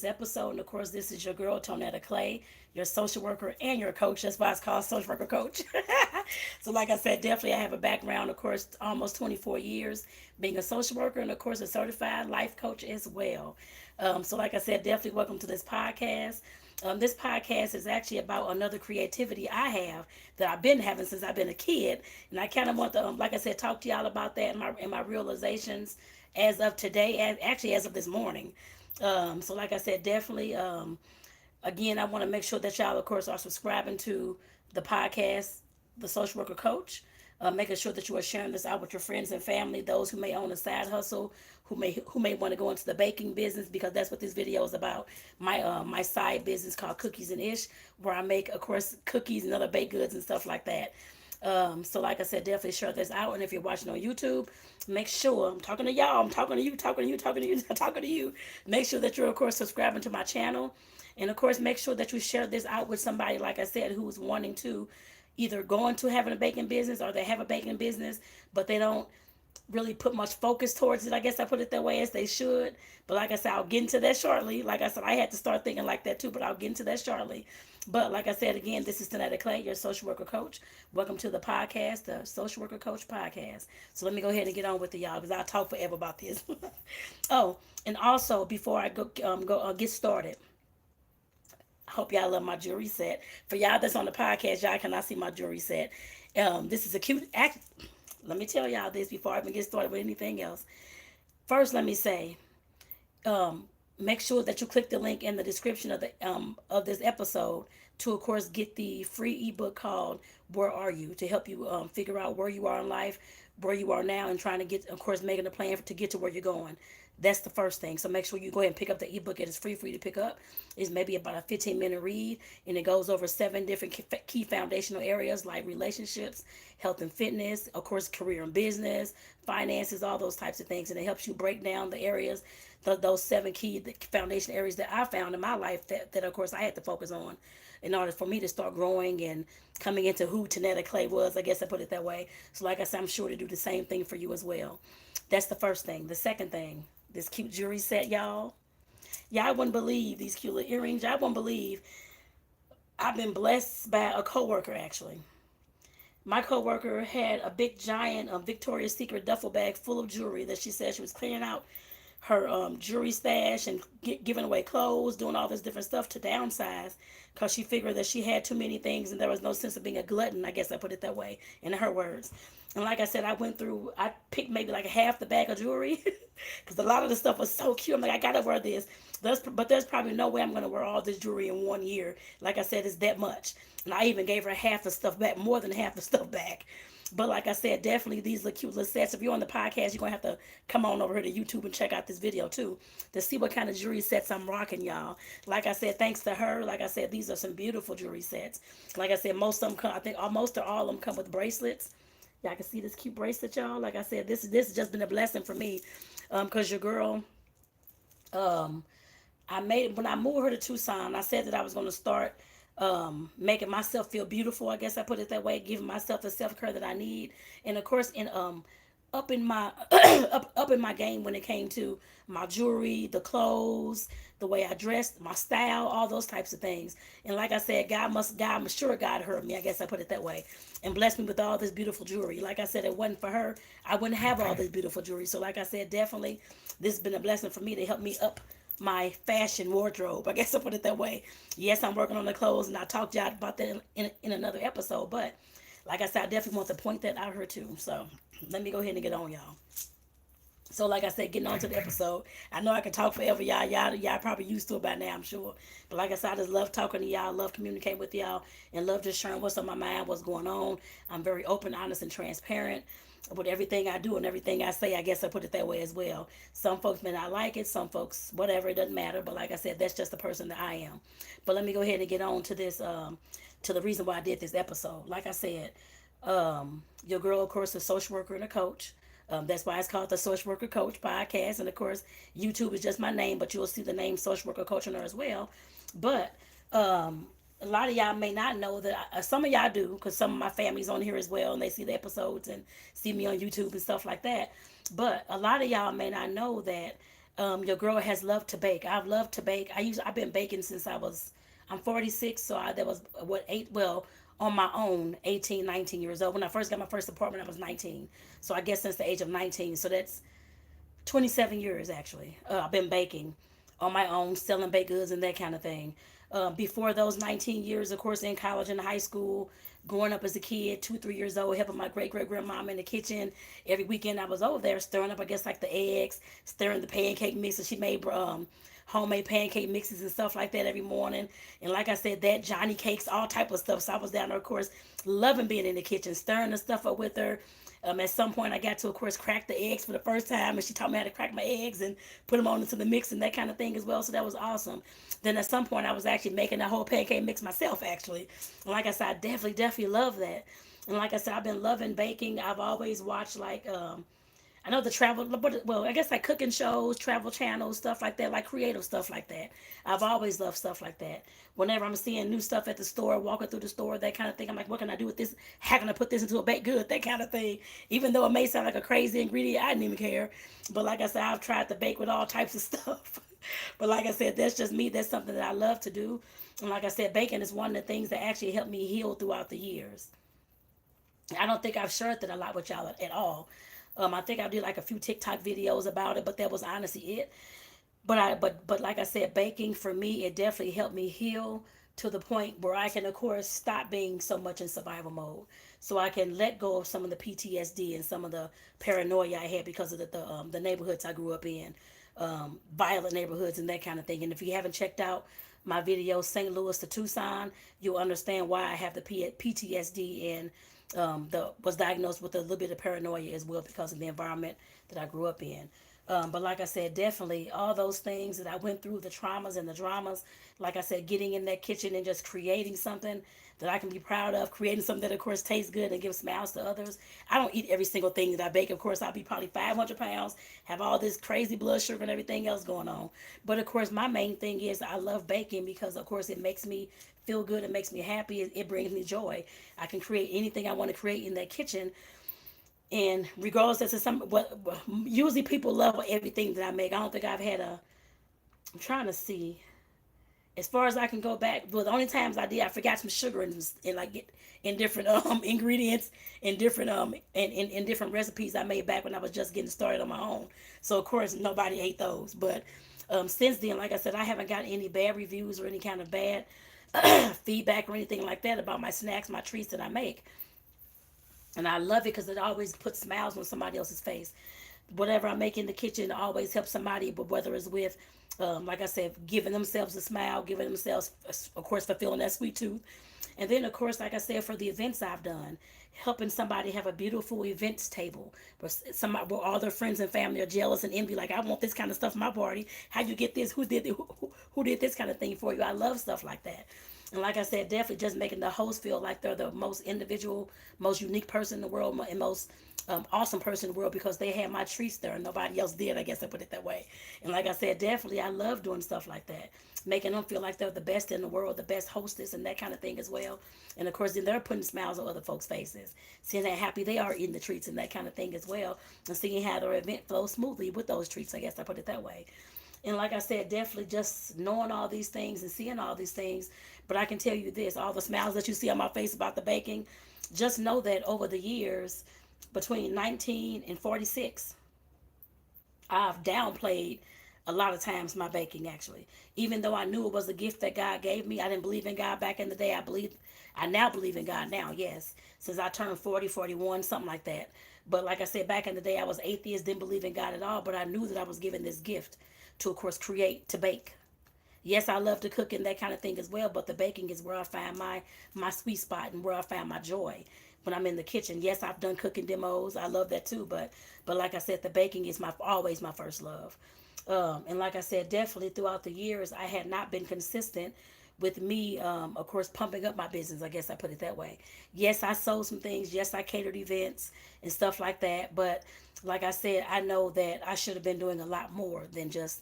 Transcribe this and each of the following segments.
episode. And of course, this is your girl, Tonetta Clay, your social worker and your coach. That's why it's called Social Worker Coach. So, like I said, definitely I have a background, of course, almost 24 years being a social worker and, of course, a certified life coach as well. So, like I said, definitely welcome to this podcast. This podcast is actually about another creativity I have that I've been having since I've been a kid, and I kind of want to, like I said, talk to y'all about that and my realizations as of today, actually as of this morning. So like I said, definitely. Again, I want to make sure that y'all, of course, are subscribing to the podcast, The Social Worker Coach. Making sure that you are sharing this out with your friends and family, those who may own a side hustle, who may want to go into the baking business, because that's what this video is about. My side business called Cookies and Ish, where I make, of course, cookies and other baked goods and stuff like that. So like I said, definitely share this out. And if you're watching on YouTube, make sure, I'm talking to y'all, I'm talking to you, talking to you, talking to you, talking to you. Make sure that you're, of course, subscribing to my channel. And of course, make sure that you share this out with somebody, like I said, who's wanting to either go into having a baking business, or they have a baking business, but they don't really put much focus towards it. I guess I put it that way, as they should. But like I said, I'll get into that shortly. Like I said, I had to start thinking like that too, but I'll get into that shortly. But like I said, again, this is Tonetta Clay, your social worker coach. Welcome to the podcast, the Social Worker Coach Podcast. So let me go ahead and get on with it, y'all, because I'll talk forever about this. Oh, and also before I get started, I hope y'all love my jewelry set. For y'all that's on the podcast, y'all cannot see my jewelry set. This is a cute act. Let me tell y'all this before I even get started with anything else. First, let me say, um, make sure that you click the link in the description of this episode to, of course, get the free ebook called "Where Are You?" to help you figure out where you are in life, where you are now, and trying to get, of course, making a plan to get to where you're going. That's the first thing. So make sure you go ahead and pick up the ebook. It is free for you to pick up. It's maybe about a 15-minute read, and it goes over 7 different key foundational areas like relationships, health and fitness, of course, career and business, finances, all those types of things. And it helps you break down the areas, those 7 key foundation areas that I found in my life that of course I had to focus on in order for me to start growing and coming into who Tonetta Clay was. I guess I put it that way. So like I said, I'm sure to do the same thing for you as well. That's the first thing. The second thing, this cute jewelry set, y'all. Y'all wouldn't believe these cute little earrings. Y'all wouldn't believe I've been blessed by a coworker actually. My coworker had a big giant Victoria's Secret duffel bag full of jewelry that she said she was clearing out her jewelry stash and giving away clothes, doing all this different stuff to downsize, because she figured that she had too many things and there was no sense of being a glutton. I guess I put it that way in her words. And like I said, I picked maybe like half the bag of jewelry because a lot of the stuff was so cute. I'm like, I gotta wear this. But there's probably no way I'm gonna wear all this jewelry in 1 year. Like I said, it's that much. And I even gave her half the stuff back, more than half the stuff back. But like I said, definitely these little cute little sets. If you're on the podcast, you're gonna have to come on over here to YouTube and check out this video too to see what kind of jewelry sets I'm rocking, y'all. Like I said, thanks to her, like I said, these are some beautiful jewelry sets. Like I said, most of them come, I think almost or all of them come with bracelets. Y'all can see this cute bracelet, y'all. Like I said, this has just been a blessing for me, cause your girl, um, I made it when I moved her to Tucson. I said that I was going to start making myself feel beautiful. I guess I put it that way, giving myself the self care that I need, and of course, in up in my up in my game when it came to my jewelry, the clothes, the way I dressed, my style, all those types of things. And like I said, I'm sure God heard me. I guess I put it that way, and blessed me with all this beautiful jewelry. Like I said, it wasn't for her, I wouldn't have all this beautiful jewelry. So like I said, definitely, this has been a blessing for me to help me up my fashion wardrobe. I guess I put it that way. Yes, I'm working on the clothes, and I'll talk to y'all about that in another episode. But like I said, I definitely want to point that out here too. So let me go ahead and get on, y'all. So like I said, getting on to the episode. I know I can talk forever, y'all probably used to it by now, I'm sure. But like I said, I just love talking to y'all, love communicating with y'all, and love just sharing what's on my mind, what's going on. I'm very open, honest, and transparent with everything I do and everything I say. I guess I put it that way as well. Some folks may not like it, some folks, whatever, it doesn't matter. But like I said, that's just the person that I am. But let me go ahead and get on to this, to the reason why I did this episode. Like I said, your girl, of course, is a social worker and a coach. That's why it's called the Social Worker Coach Podcast. And of course, YouTube is just my name, but you'll see the name Social Worker Coach on there as well. But a lot of y'all may not know that some of y'all do, because some of my family's on here as well, and they see the episodes and see me on YouTube and stuff like that. But a lot of y'all may not know that Your girl has loved to bake. I've loved to bake. I've been baking since I'm 46, so that was what eight well on my own 18, 19 years old. When I first got my first apartment, I was 19. So I guess since the age of 19. So that's 27 years actually. I've been baking on my own, selling baked goods and that kind of thing. Before those 19 years, of course, in college and high school, growing up as a kid, 2, 3 years old, helping my great great grandmom in the kitchen. Every weekend I was over there stirring up, I guess, like the eggs, stirring the pancake mixes. She made homemade pancake mixes and stuff like that every morning. And like I said, that Johnny cakes, all type of stuff. So I was down there, of course, loving being in the kitchen, stirring the stuff up with her. At some point, I got to, of course, crack the eggs for the first time, and she taught me how to crack my eggs and put them on into the mix and that kind of thing as well. So that was awesome. Then at some point, I was actually making that whole pancake mix myself, actually. And like I said, I definitely love that. And like I said, I've been loving baking. I've always watched I know the travel, well, I guess like cooking shows, travel channels, stuff like that, like creative stuff like that. I've always loved stuff like that. Whenever I'm seeing new stuff at the store, walking through the store, that kind of thing, I'm like, what can I do with this? How can I put this into a baked good? That kind of thing. Even though it may sound like a crazy ingredient, I didn't even care. But like I said, I've tried to bake with all types of stuff. But like I said, that's just me. That's something that I love to do. And like I said, baking is one of the things that actually helped me heal throughout the years. I don't think I've shared that a lot with y'all at all. I think I did like a few TikTok videos about it, but that was honestly it. But like I said, baking for me, it definitely helped me heal to the point where I can, of course, stop being so much in survival mode, so I can let go of some of the PTSD and some of the paranoia I had because of the neighborhoods I grew up in, violent neighborhoods and that kind of thing. And if you haven't checked out my video, St. Louis to Tucson, you'll understand why I have the PTSD and was diagnosed with a little bit of paranoia as well because of the environment that I grew up in. But like I said, definitely all those things that I went through, the traumas and the dramas, like I said, getting in that kitchen and just creating something that I can be proud of, creating something that, of course, tastes good and gives smiles to others. I don't eat every single thing that I bake. Of course, I'll be probably 500 pounds, have all this crazy blood sugar and everything else going on. But, of course, my main thing is I love baking because, of course, it makes me feel good. It makes me happy. It brings me joy. I can create anything I want to create in that kitchen, and regardless as to some what usually people love everything that I make. I don't think I've had a. I'm trying to see. As far as I can go back, well, the only times I did, I forgot some sugar in like in different ingredients, in different in different recipes I made back when I was just getting started on my own. So of course nobody ate those. But since then, like I said, I haven't gotten any bad reviews or any kind of bad feedback or anything like that about my snacks, my treats that I make. And I love it because it always puts smiles on somebody else's face. Whatever I make in the kitchen always helps somebody, but whether it's with, like I said, giving themselves a smile, giving themselves, of course, fulfilling that sweet tooth. And then, of course, like I said, for the events I've done, helping somebody have a beautiful events table where all their friends and family are jealous and envy, like, I want this kind of stuff at my party. How you get this? Who did this kind of thing for you? I love stuff like that. And like I said, definitely just making the host feel like they're the most individual, most unique person in the world, and most awesome person in the world because they had my treats there and nobody else did. I guess I put it that way. And like I said, definitely I love doing stuff like that, making them feel like they're the best in the world, the best hostess, and that kind of thing as well. And of course, then they're putting smiles on other folks' faces, seeing how happy they are eating the treats and that kind of thing as well, and seeing how their event flows smoothly with those treats. I guess I put it that way. And like I said, definitely just knowing all these things and seeing all these things. But I can tell you this, all the smiles that you see on my face about the baking, just know that over the years, between 19 and 46, I've downplayed a lot of times my baking actually. Even though I knew it was a gift that God gave me, I didn't believe in God back in the day. I now believe in God now, yes. Since I turned 40, 41, something like that. But like I said, back in the day I was atheist, didn't believe in God at all, but I knew that I was given this gift to, of course, create, to bake. Yes, I love to cook and that kind of thing as well, but the baking is where I find my sweet spot and where I find my joy when I'm in the kitchen. Yes, I've done cooking demos. I love that too, but like I said, the baking is my always my first love. And like I said, definitely throughout the years, I had not been consistent with me, of course, pumping up my business. I guess I put it that way. Yes, I sold some things. Yes, I catered events and stuff like that. But like I said, I know that I should have been doing a lot more than just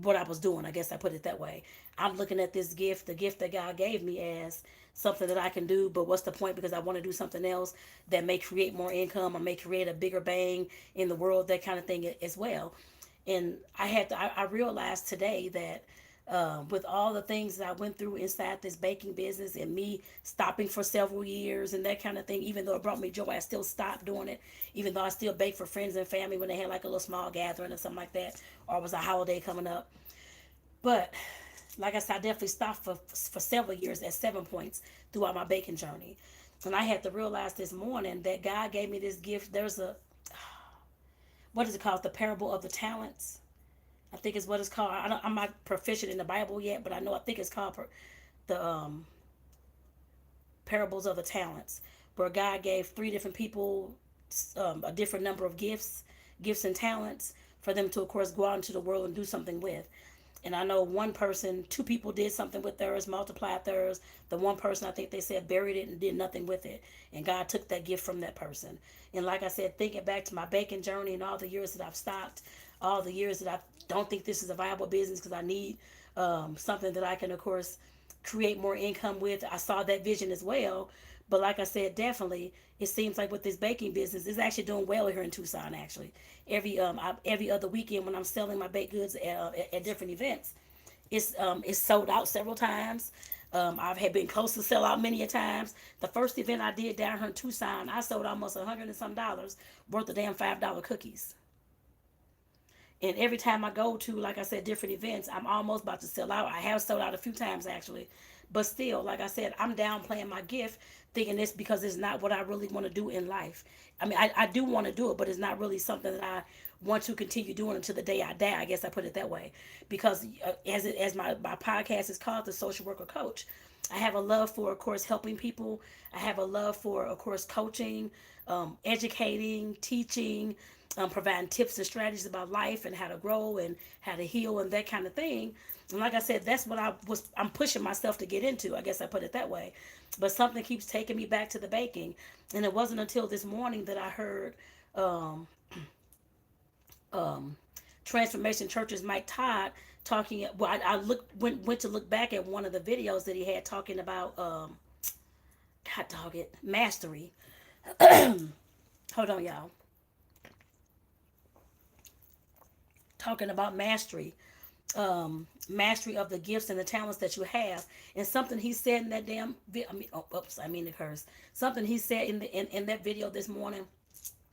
what I was doing. I guess I put it that way. I'm looking at this gift, the gift that God gave me, as something that I can do, but what's the point because I want to do something else that may create more income or may create a bigger bang in the world, that kind of thing as well. And I realized today that with all the things that I went through inside this baking business and me stopping for several years and that kind of thing, even though it brought me joy, I still stopped doing it. Even though I still bake for friends and family when they had like a little small gathering or something like that, or it was a holiday coming up. But like I said, I definitely stopped for several years at 7 points throughout my baking journey. And I had to realize this morning that God gave me this gift. There's a, what is it called? The parable of the talents. I think is what it's called. I'm not proficient in the Bible yet, but I think it's called the parables of the talents, where God gave three different people a different number of gifts and talents for them to, of course, go out into the world and do something with. And I know one person, two people did something with theirs, multiplied theirs. The one person, I think they said, buried it and did nothing with it. And God took that gift from that person. And like I said, thinking back to my baking journey and all the years that I've stopped, all the years that I don't think this is a viable business because I need something that I can, of course, create more income with. I saw that vision as well. But like I said, definitely, it seems like with this baking business, it's actually doing well here in Tucson. Actually, every other weekend when I'm selling my baked goods at different events, it's sold out several times. I've had been close to sell out many a times. The first event I did down here in Tucson, I sold almost $100 and some worth of damn $5 cookies. And every time I go to, like I said, different events, I'm almost about to sell out. I have sold out a few times actually. But still, like I said, I'm downplaying my gift, thinking this because it's not what I really want to do in life. I mean, I do want to do it, but it's not really something that I want to continue doing until the day I die. I guess I put it that way. Because as my podcast is called, The Social Worker Coach, I have a love for, of course, helping people. I have a love for, of course, coaching, educating, teaching, providing tips and strategies about life and how to grow and how to heal and that kind of thing. And like I said, that's what I'm pushing myself to get into. I guess I put it that way. But something keeps taking me back to the baking. And it wasn't until this morning that I heard um, um, Transformation Church's Mike Todd talking. Well, I went to look back at one of the videos that he had talking about, God dog it, mastery. Hold on, y'all. Talking about mastery of the gifts and the talents that you have. And something he said in that damn I mean it hurts. Something he said in that video this morning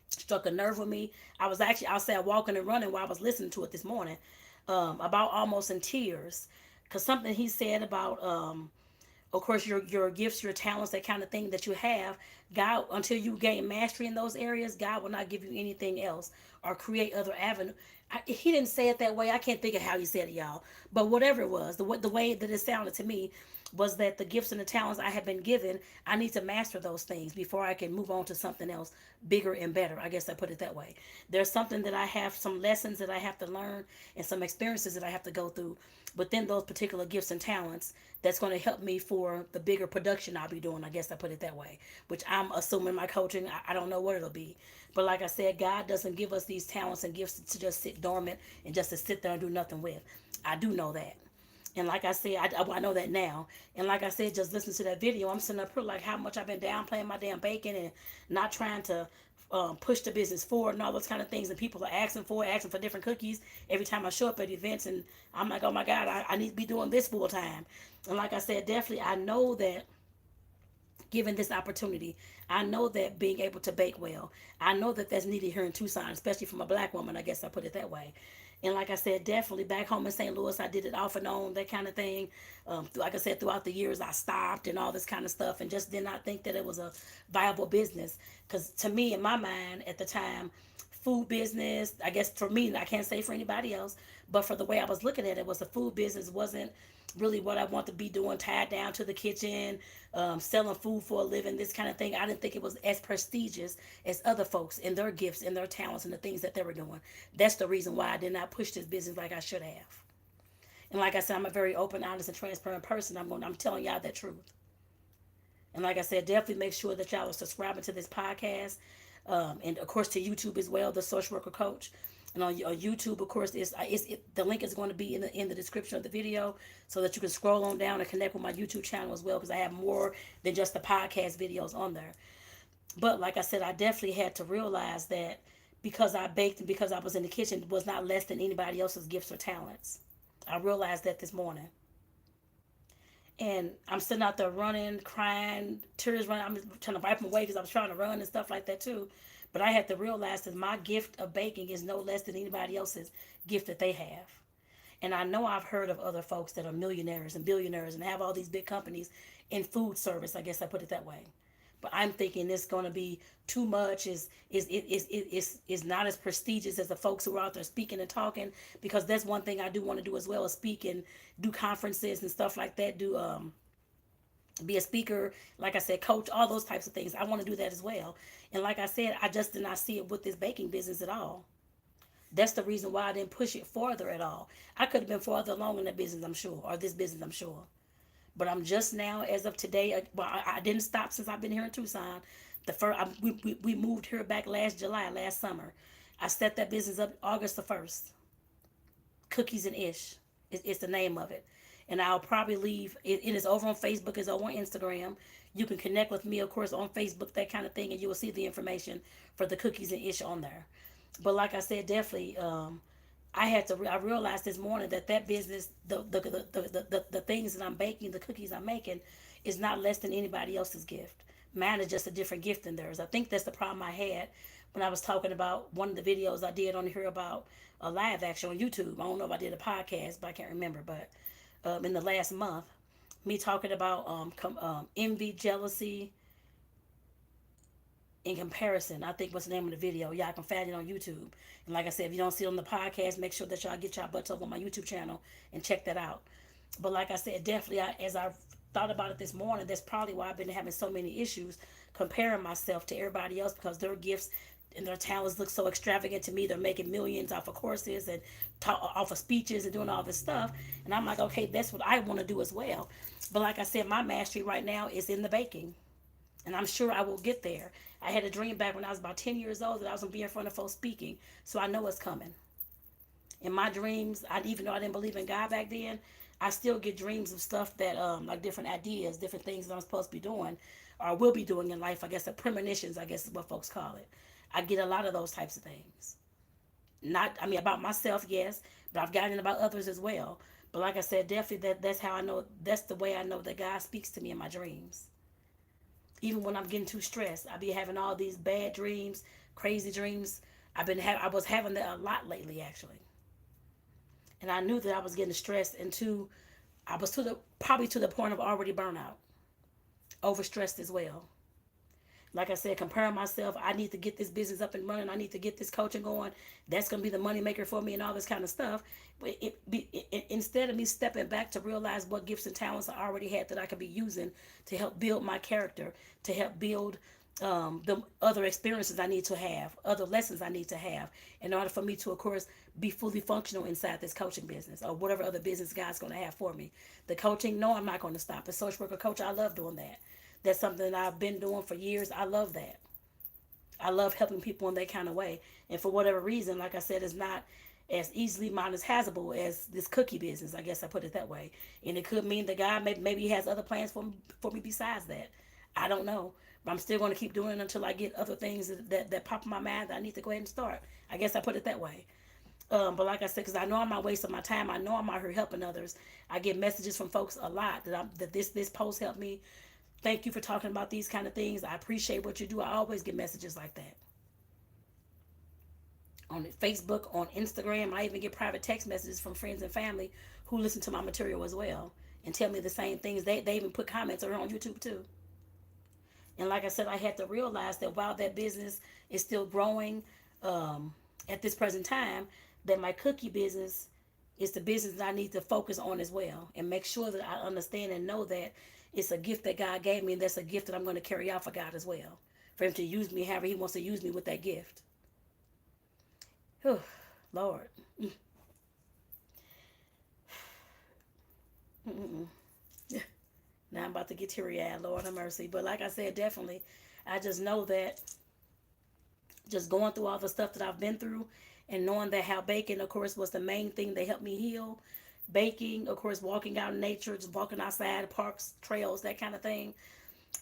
struck a nerve with me. I was actually outside walking and running while I was listening to it this morning, about almost in tears, because something he said about of course your gifts, your talents, that kind of thing that you have, God, until you gain mastery in those areas, God will not give you anything else or create other avenue. He didn't say it that way. I can't think of how he said it, y'all. But whatever it was, the way that it sounded to me was that the gifts and the talents I have been given, I need to master those things before I can move on to something else bigger and better. I guess I put it that way. There's something that I have, some lessons that I have to learn and some experiences that I have to go through within those particular gifts and talents that's going to help me for the bigger production I'll be doing. I guess I put it that way, which I'm assuming my coaching, I don't know what it'll be. But like I said, God doesn't give us these talents and gifts to just sit dormant and just to sit there and do nothing with. I do know that. And like I said, I know that now. And like I said, just listen to that video. I'm sitting up here like how much I've been downplaying my damn bacon and not trying to push the business forward and all those kind of things. And people are asking for different cookies every time I show up at events. And I'm like, oh my God, I need to be doing this full time. And like I said, definitely, I know that given this opportunity, I know that being able to bake well, I know that that's needed here in Tucson, especially from a black woman. I guess I put it that way. And like I said, definitely back home in St. Louis, I did it off and on, that kind of thing. Like I said, throughout the years, I stopped and all this kind of stuff and just did not think that it was a viable business. Because to me, in my mind at the time, food business, I guess for me, I can't say for anybody else, but for the way I was looking at it, was the food business wasn't really what I want to be doing, tied down to the kitchen, selling food for a living, this kind of thing. I didn't think it was as prestigious as other folks and their gifts and their talents and the things that they were doing. That's the reason why I did not push this business like I should have. And like I said, I'm a very open, honest, and transparent person. I'm telling y'all that truth. And like I said, definitely make sure that y'all are subscribing to this podcast, and of course to YouTube as well, the Social Worker Coach. And on YouTube, of course, the link is going to be in the description of the video, so that you can scroll on down and connect with my YouTube channel as well, because I have more than just the podcast videos on there. But like I said, I definitely had to realize that because I baked and because I was in the kitchen was not less than anybody else's gifts or talents. I realized that this morning. And I'm sitting out there running, crying, tears running. I'm trying to wipe them away because I was trying to run and stuff like that too. But I had to realize that my gift of baking is no less than anybody else's gift that they have. And I know I've heard of other folks that are millionaires and billionaires and have all these big companies in food service. I guess I put it that way. But I'm thinking it's going to be too much. Is not as prestigious as the folks who are out there speaking and talking, because that's one thing I do want to do as well, as speak and do conferences and stuff like that. Do be a speaker, like I said, coach, all those types of things. I want to do that as well. And like I said, I just did not see it with this baking business at all. That's the reason why I didn't push it further at all. I could have been further along in that business, I'm sure, or this business, I'm sure. But I'm just now, as of today, well, I didn't stop since I've been here in Tucson. The first, we moved here back last July, last summer. I set that business up August the 1st. Cookies and Ish it's the name of it. And I'll probably leave, it is over on Facebook, it's over on Instagram. You can connect with me, of course, on Facebook, that kind of thing, and you will see the information for the Cookies and Ish on there. But like I said, definitely, I realized this morning that that business, the things that I'm baking, the cookies I'm making, is not less than anybody else's gift. Mine is just a different gift than theirs. I think that's the problem I had when I was talking about one of the videos I did on here about a live action on YouTube. I don't know if I did a podcast, but I can't remember. But in the last month, me talking about envy, jealousy, in comparison, I think what's the name of the video. Y'all can find it on YouTube. And like I said, if you don't see it on the podcast, make sure that y'all get y'all butts up on my YouTube channel and check that out. But like I said, definitely, as I thought about it this morning, that's probably why I've been having so many issues comparing myself to everybody else, because their gifts and their talents look so extravagant to me. They're making millions off of courses and off of speeches and doing all this stuff. And I'm like, okay, that's what I want to do as well. But like I said, my mastery right now is in the baking. And I'm sure I will get there. I had a dream back when I was about 10 years old that I was going to be in front of folks speaking. So I know it's coming. In my dreams, even though I didn't believe in God back then, I still get dreams of stuff that, like different ideas, different things that I'm supposed to be doing or will be doing in life. I guess the premonitions, I guess is what folks call it. I get a lot of those types of things. About myself, yes, but I've gotten about others as well. But like I said, definitely that's how I know, that's the way I know that God speaks to me in my dreams. Even when I'm getting too stressed, I be having all these bad dreams, crazy dreams. I was having that a lot lately, actually. And I knew that I was getting stressed, and I was probably to the point of already burnout, overstressed as well. Like I said, comparing myself, I need to get this business up and running. I need to get this coaching going. That's going to be the money maker for me and all this kind of stuff. But instead of me stepping back to realize what gifts and talents I already had that I could be using to help build my character, to help build the other experiences I need to have, other lessons I need to have in order for me to, of course, be fully functional inside this coaching business or whatever other business God's going to have for me. The coaching, no, I'm not going to stop. As social worker coach, I love doing that. That's something that I've been doing for years. I love that. I love helping people in that kind of way. And for whatever reason, like I said, it's not as easily monetizable as this cookie business. I guess I put it that way. And it could mean that God maybe he has other plans for me besides that. I don't know. But I'm still going to keep doing it until I get other things that pop in my mind that I need to go ahead and start. I guess I put it that way. But like I said, because I know I'm not wasting my time. I know I'm out here helping others. I get messages from folks a lot that this post helped me. Thank you for talking about these kind of things. I appreciate what you do. I always get messages like that. On Facebook, on Instagram, I even get private text messages from friends and family who listen to my material as well and tell me the same things. They even put comments on YouTube too. And like I said, I had to realize that while that business is still growing at this present time, that my cookie business is the business that I need to focus on as well and make sure that I understand and know that it's a gift that God gave me, and that's a gift that I'm going to carry out for God as well, for him to use me however he wants to use me with that gift. Whew, Lord. Now I'm about to get teary-eyed, Lord have mercy. But like I said, definitely, I just know that just going through all the stuff that I've been through and knowing that how baking, of course, was the main thing that helped me heal. Baking, of course, walking out in nature, just walking outside, parks, trails, that kind of thing.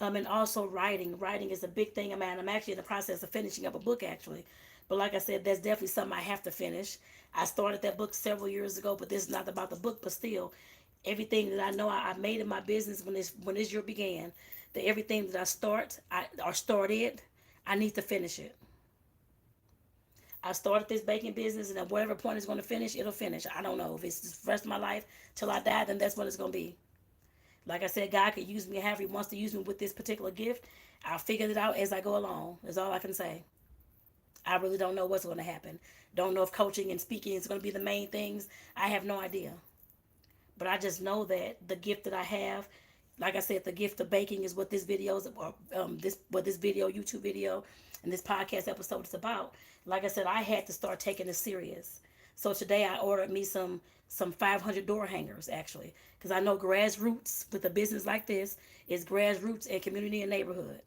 And also writing. Writing is a big thing. I'm actually in the process of finishing up a book, actually, But like I said, that's definitely something I have to finish. I started that book several years ago, but this is not about the book, but still, everything that I know I made in my business when this year began, that everything that I started, I need to finish it. I started this baking business, and at whatever point it's going to finish, it'll finish. I don't know if it's the rest of my life till I die, then that's what it's going to be. Like I said, God could use me however He wants to use me with this particular gift. I'll figure it out as I go along. That's all I can say. I really don't know what's going to happen. Don't know if coaching and speaking is going to be the main things. I have no idea. But I just know that the gift that I have, like I said, the gift of baking is what this video is, or this video, YouTube video, and this podcast episode is about. Like I said, I had to start taking it serious. So today I ordered me some 500 door hangers actually, because I know grassroots with a business like this is grassroots and community and neighborhood.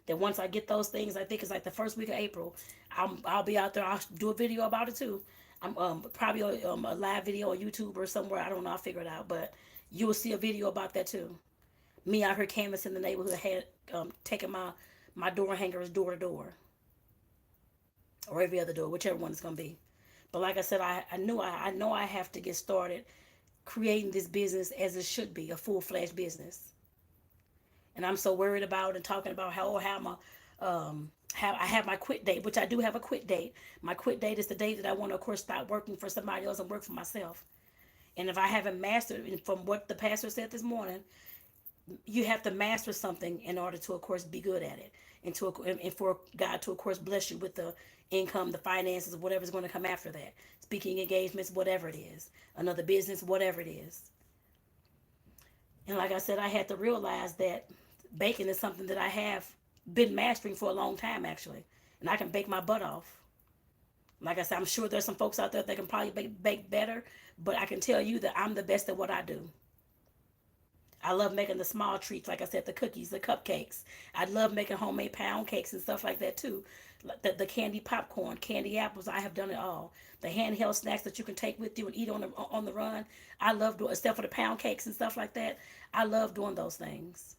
That once I get those things, I think it's like the first week of April, I'll be out there. I'll do a video about it too. I'm probably a live video on YouTube or somewhere. I don't know. I'll figure it out. But you will see a video about that too. Me out here canvassing the neighborhood, had taking my door hangers door to door, or every other door, whichever one it's gonna be. But like I said, I know I have to get started creating this business as it should be, a full fledged business. And I'm so worried about and talking about how my how I have my quit date, which I do have a quit date. My quit date is the date that I want to, of course, stop working for somebody else and work for myself. And if I haven't mastered, and from what the pastor said this morning, you have to master something in order to, of course, be good at it, and for God to, of course, bless you with the income, the finances, whatever's going to come after that. Speaking engagements, whatever it is, another business, whatever it is. And like I said, I had to realize that baking is something that I have been mastering for a long time, actually, and I can bake my butt off. Like I said, I'm sure there's some folks out there that can probably bake better, but I can tell you that I'm the best at what I do. I love making the small treats, like I said, the cookies, the cupcakes. I love making homemade pound cakes and stuff like that too. Like the candy popcorn, candy apples, I have done it all. The handheld snacks that you can take with you and eat on the run. I love doing, except for the pound cakes and stuff like that. I love doing those things.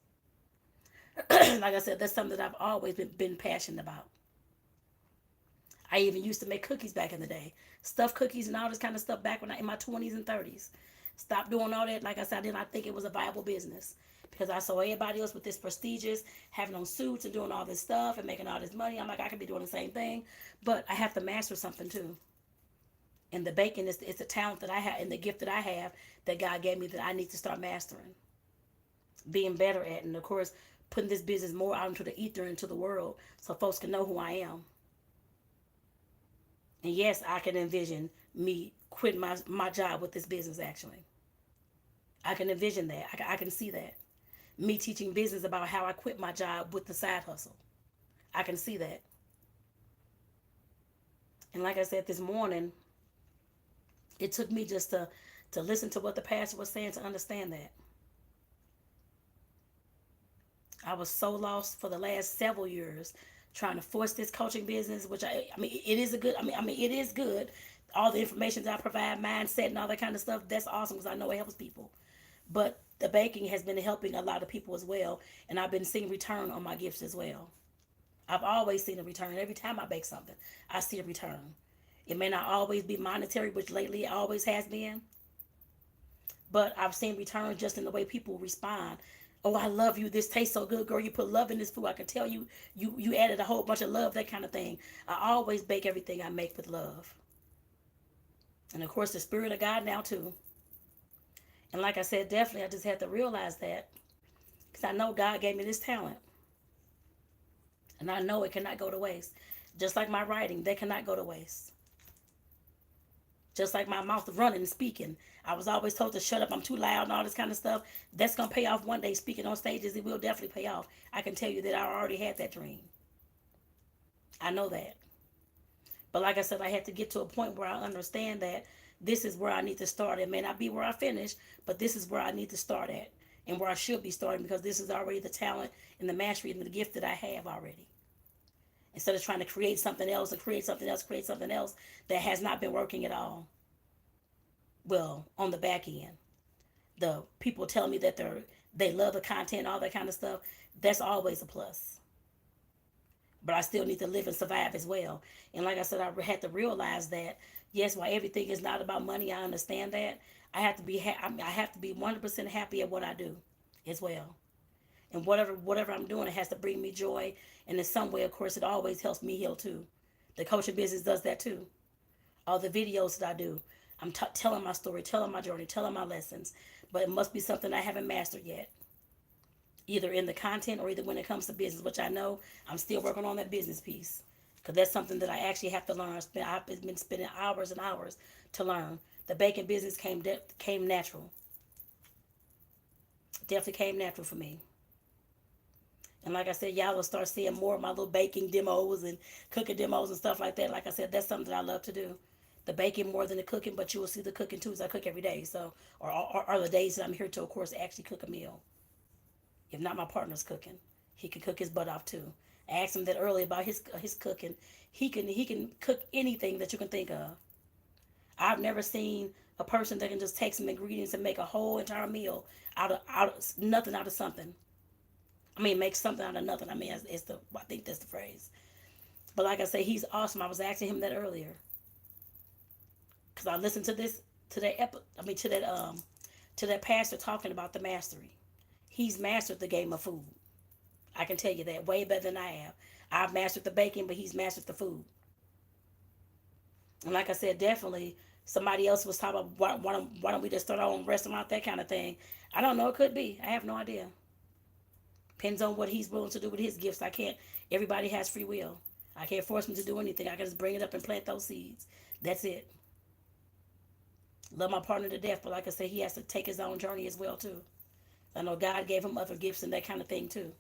Like I said, that's something that I've always been passionate about. I even used to make cookies back in the day, stuffed cookies and all this kind of stuff back when in my 20s and 30s. Stopped doing all that. Like I said, I did not think it was a viable business because I saw everybody else with this prestigious, having on suits and doing all this stuff and making all this money. I'm like, I could be doing the same thing, but I have to master something too. And the baking is it's a talent that I have and the gift that I have that God gave me that I need to start mastering, being better at, and of course putting this business more out into the ether, into the world, so folks can know who I am. And yes, I can envision me quitting my job with this business actually. I can envision that. I can see that. Me teaching business about how I quit my job with the side hustle. I can see that. And like I said this morning, it took me just to listen to what the pastor was saying to understand that. I was so lost for the last several years trying to force this coaching business, which I mean, it is a good, I mean, it is good. All the information that I provide, mindset and all that kind of stuff, that's awesome because I know it helps people. But the baking has been helping a lot of people as well. And I've been seeing return on my gifts as well. I've always seen a return. Every time I bake something, I see a return. It may not always be monetary, which lately it always has been. But I've seen returns just in the way people respond. Oh, I love you. This tastes so good, girl. You put love in this food. I can tell you added a whole bunch of love, that kind of thing. I always bake everything I make with love. And of course, the Spirit of God now, too. And like I said, definitely, I just had to realize that because I know God gave me this talent. And I know it cannot go to waste. Just like my writing, they cannot go to waste. Just like my mouth running and speaking. I was always told to shut up, I'm too loud and all this kind of stuff. That's going to pay off one day. Speaking on stages, it will definitely pay off. I can tell you that I already had that dream. I know that. But like I said, I had to get to a point where I understand that this is where I need to start. It may not be where I finish, but this is where I need to start at and where I should be starting because this is already the talent and the mastery and the gift that I have already. Instead of trying to create something else and create something else, create something else that has not been working at all. Well, on the back end, the people tell me that they love the content, all that kind of stuff. That's always a plus. but I still need to live and survive as well. And like I said, I had to realize that yes, while everything is not about money, I understand that. I have to be I have to be 100% happy at what I do as well. And whatever I'm doing, it has to bring me joy. And in some way, of course, it always helps me heal too. The coaching business does that too. All the videos that I do, I'm telling my story, telling my journey, telling my lessons. But it must be something I haven't mastered yet, either in the content or either when it comes to business, which I know I'm still working on that business piece. Because that's something that I actually have to learn. I've been spending hours and hours to learn. The baking business came natural. Definitely came natural for me. And like I said, y'all will start seeing more of my little baking demos and cooking demos and stuff like that. Like I said, that's something that I love to do. The baking more than the cooking, but you will see the cooking too, as I cook every day. So, or the days that I'm here to, of course, actually cook a meal. If not, my partner's cooking. He can cook his butt off too. I asked him that earlier about his cooking. He can cook anything that you can think of. I've never seen a person that can just take some ingredients and make a whole entire meal out of nothing, out of something. I mean, make something out of nothing. I mean, I think that's the phrase. But like I say, he's awesome. I was asking him that earlier because I listened to this to that to that pastor talking about the mastery. He's mastered the game of food. I can tell you that way better than I have. I've mastered the baking, but he's mastered the food. And like I said, definitely somebody else was talking about why don't we just start our own restaurant, that kind of thing. I don't know. It could be. I have no idea. Depends on what he's willing to do with his gifts. I can't. Everybody has free will. I can't force him to do anything. I can just bring it up and plant those seeds. That's it. Love my partner to death, but like I said, he has to take his own journey as well too. I know God gave him other gifts and that kind of thing too.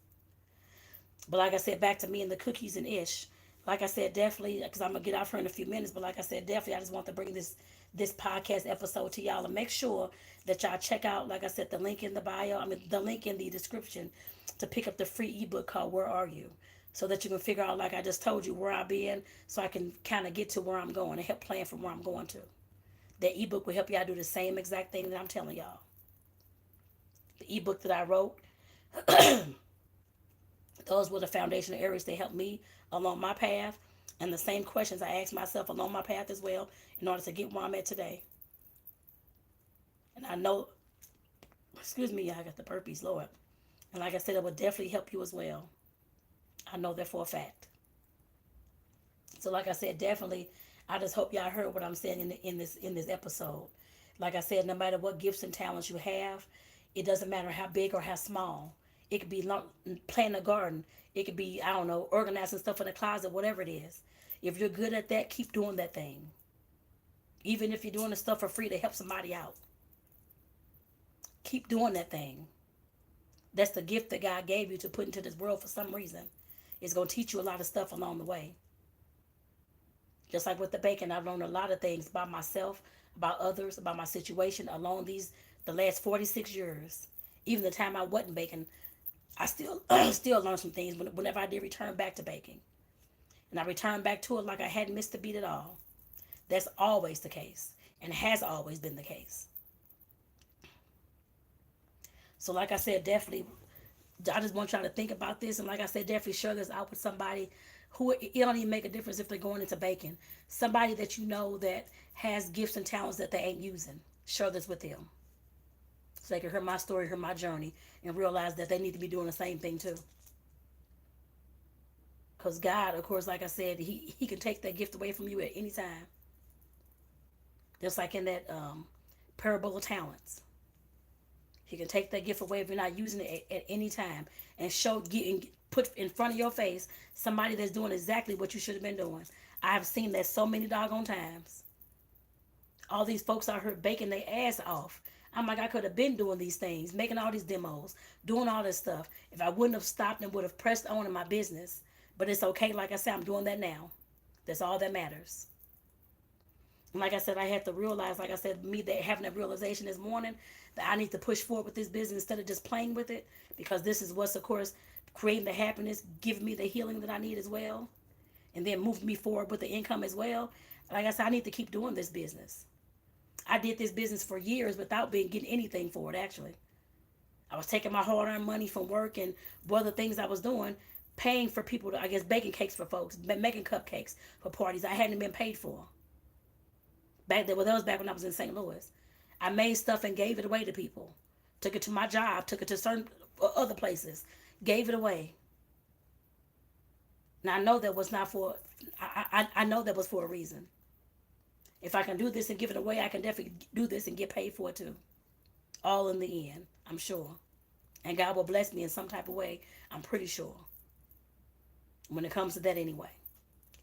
But like I said, back to me and the cookies and ish. Like I said, definitely, because I'm gonna get off her in a few minutes. But like I said, definitely, I just want to bring this podcast episode to y'all and make sure that y'all check out, like I said, the link in the bio. I mean, the link in the description to pick up the free ebook called "Where Are You," so that you can figure out, like I just told you, where I've been, so I can kind of get to where I'm going and help plan from where I'm going to. That ebook will help y'all do the same exact thing that I'm telling y'all. The ebook that I wrote, those were the foundational areas that helped me along my path, and the same questions I asked myself along my path as well in order to get where I'm at today. And I know, excuse me, I got the burpees, Lord. And like I said, it will definitely help you as well. I know that for a fact. So like I said, definitely, I just hope y'all heard what I'm saying in this episode. Like I said, no matter what gifts and talents you have, it doesn't matter how big or how small. It could be planting a garden. It could be, I don't know, organizing stuff in the closet, whatever it is. If you're good at that, keep doing that thing. Even if you're doing the stuff for free to help somebody out, keep doing that thing. That's the gift that God gave you to put into this world for some reason. It's going to teach you a lot of stuff along the way. Just like with the baking, I've learned a lot of things about myself, about others, about my situation along the last 46 years. Even the time I wasn't baking, I still still learned some things whenever I did return back to baking. And I returned back to it like I hadn't missed a beat at all. That's always the case and has always been the case. So like I said, definitely, I just want y'all to think about this. And like I said, definitely share this out with somebody who it don't even make a difference if they're going into baking. Somebody that you know that has gifts and talents that they ain't using. Share this with them. So they can hear my story, hear my journey, and realize that they need to be doing the same thing too. Because God, of course, like I said, he can take that gift away from you at any time. Just like in that parable of talents. He can take that gift away if you're not using it at any time and put in front of your face somebody that's doing exactly what you should have been doing. I've seen that so many doggone times. All these folks out here baking their ass off. I'm like, I could have been doing these things, making all these demos, doing all this stuff. If I wouldn't have stopped and would have pressed on in my business. But it's okay, like I said, I'm doing that now. That's all that matters. And like I said, I had to realize, like I said, me that having that realization this morning, that I need to push forward with this business instead of just playing with it. Because this is what's, of course, creating the happiness, giving me the healing that I need as well. And then moving me forward with the income as well. Like I said, I need to keep doing this business. I did this business for years without getting anything for it, actually. I was taking my hard-earned money from work and other things I was doing, paying for people to, I guess, baking cakes for folks, making cupcakes for parties I hadn't been paid for. Back then, well, that was back when I was in St. Louis. I made stuff and gave it away to people. Took it to my job, took it to certain other places, gave it away. Now I know that was not for, I know that was for a reason. If I can do this and give it away, I can definitely do this and get paid for it too. All in the end, I'm sure. And God will bless me in some type of way, I'm pretty sure. When it comes to that anyway.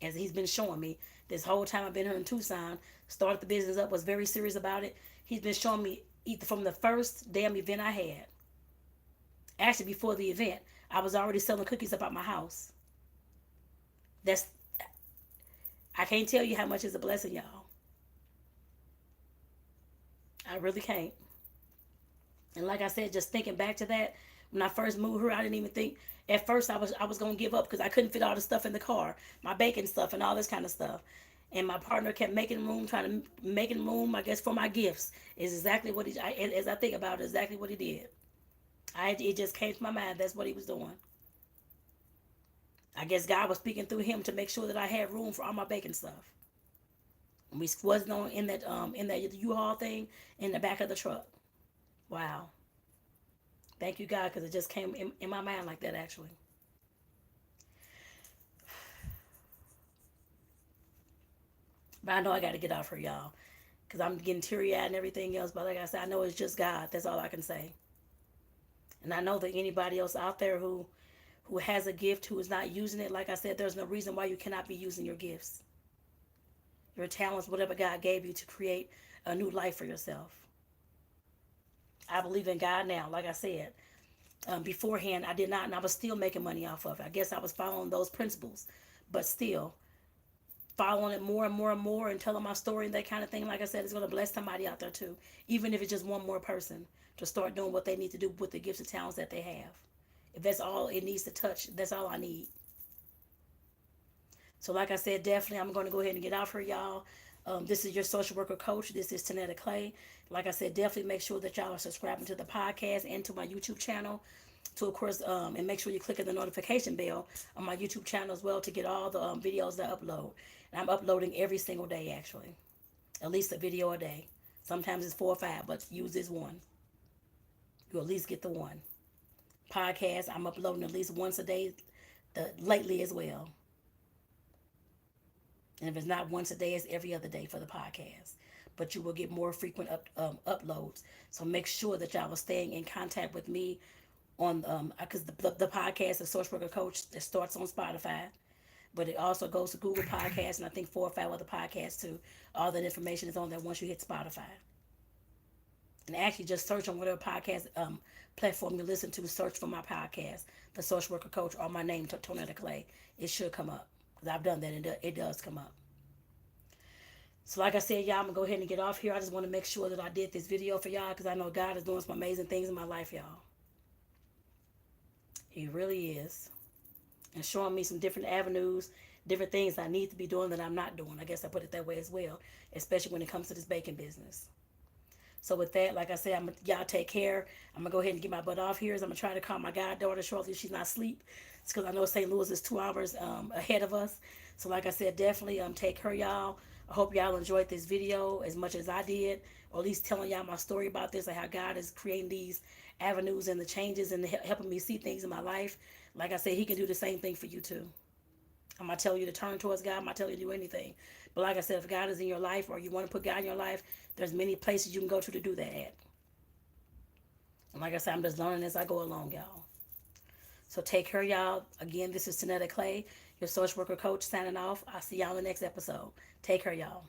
As He's been showing me this whole time I've been here in Tucson, started the business up, was very serious about it. He's been showing me either from the first damn event I had. Actually, before the event, I was already selling cookies up at my house. That's, I can't tell you how much is a blessing, y'all. I really can't. And like I said, just thinking back to that, when I first moved here, I didn't even think. At first, I was gonna give up because I couldn't fit all the stuff in the car, my baking stuff and all this kind of stuff. And my partner kept making room, trying to making room, I guess, for my gifts. Is exactly what he. As I think about it, exactly what he did. It just came to my mind. That's what he was doing. I guess God was speaking through him to make sure that I had room for all my baking stuff. We wasn't on in that U-Haul thing in the back of the truck. Wow. Thank you, God, because it just came in my mind like that, actually. But I know I got to get off her, y'all, because I'm getting teary-eyed and everything else. But like I said, I know it's just God. That's all I can say. And I know that anybody else out there who has a gift, who is not using it, like I said, there's no reason why you cannot be using your gifts, your talents, whatever God gave you to create a new life for yourself. I believe in God now. Like I said, beforehand, I did not, and I was still making money off of it. I guess I was following those principles, but still following it more and more and more and telling my story and that kind of thing. Like I said, it's going to bless somebody out there too, even if it's just one more person to start doing what they need to do with the gifts and talents that they have. If that's all it needs to touch, that's all I need. So, like I said, definitely I'm going to go ahead and get off here, y'all. This is your social worker coach. This is Tanetta Clay. Like I said, definitely make sure that y'all are subscribing to the podcast and to my YouTube channel. To, of course, and make sure you click on the notification bell on my YouTube channel as well to get all the videos that I upload. And I'm uploading every single day, actually. At least a video a day. Sometimes it's 4 or 5, but use this one. You at least get the one. Podcast, I'm uploading at least once a day lately as well. And if it's not once a day, it's every other day for the podcast. But you will get more frequent uploads. So make sure that y'all are staying in contact with me on because the podcast, the Social Worker Coach, that starts on Spotify, but it also goes to Google Podcasts and I think 4 or 5 other podcasts too. All that information is on there once you hit Spotify. And actually, just search on whatever podcast platform you listen to. Search for my podcast, the Social Worker Coach, or my name, Tonetta Clay. It should come up because I've done that and it does come up. So like I said, y'all, I'm going to go ahead and get off here. I just want to make sure that I did this video for y'all because I know God is doing some amazing things in my life, y'all. He really is. And showing me some different avenues, different things I need to be doing that I'm not doing. I guess I put it that way as well, especially when it comes to this baking business. So with that, like I said, y'all take care. I'm going to go ahead and get my butt off here. I'm going to try to call my goddaughter shortly if she's not asleep. It's because I know St. Louis is 2 hours ahead of us. So like I said, definitely take care, y'all. I hope y'all enjoyed this video as much as I did, or at least telling y'all my story about this and how God is creating these avenues and the changes and helping me see things in my life. Like I said, He can do the same thing for you too. I'm not telling you to turn towards God. I'm not telling you to do anything. But like I said, if God is in your life or you want to put God in your life, there's many places you can go to do that at. And like I said, I'm just learning as I go along, y'all. So take care, y'all. Again, this is Tanetta Clay, your social worker coach, signing off. I'll see y'all in the next episode. Take care, y'all.